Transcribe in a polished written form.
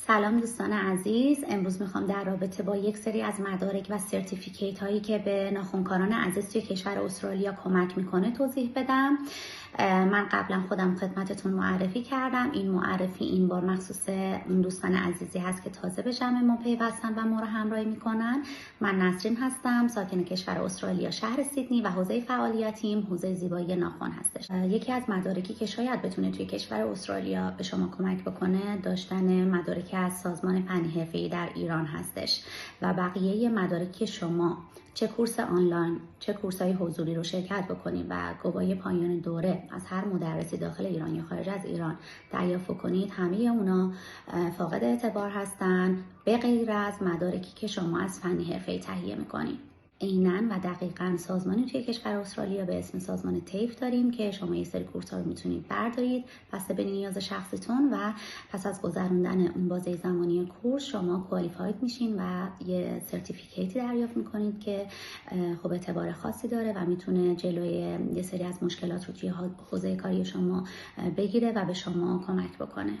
سلام دوستان عزیز، امروز میخوام در رابطه با یک سری از مدارک و سرتیفیکیت هایی که به ناخنکاران عزیز توی کشور استرالیا کمک میکنه توضیح بدم. من قبلا خودم خدمتتون معرفی کردم. این معرفی این بار مخصوص اون دوستان عزیزی هست که تازه به جمع ما پیوستن و ما رو همراهی میکنن. من نسرین هستم، ساکن کشور استرالیا، شهر سیدنی، و حوزه فعالیتیم حوزه زیبایی ناخن هستش. یکی از مدارکی که شاید بتونه توی کشور استرالیا به شما کمک بکنه داشتن مدارک از سازمان فنی حرفه‌ای در ایران هستش و بقیه مدارکی که شما چه کورس آنلاین چه کورس‌های حضوری رو شرکت بکنید و گواهی پایان دوره از هر مدرسی داخل ایران یا خارج از ایران دریافت کنید، همه اونا فاقد اعتبار هستن به غیر از مدارکی که شما از فنی حرفه‌ای تهیه می‌کنید. عیناً و دقیقاً سازمانی توی کشور استرالیا به اسم سازمان تیف داریم که شما یه سری کورس‌ها رو میتونید بردارید بسته به نیاز شخصیتون و پس از گذروندن اون بازه زمانی کورس شما کوالیفاید میشین و یه سرتیفیکیتی دریافت میکنید که خب اعتبار خاصی داره و میتونه جلوی یه سری از مشکلات رو توی حوزه کاری شما بگیره و به شما کمک بکنه.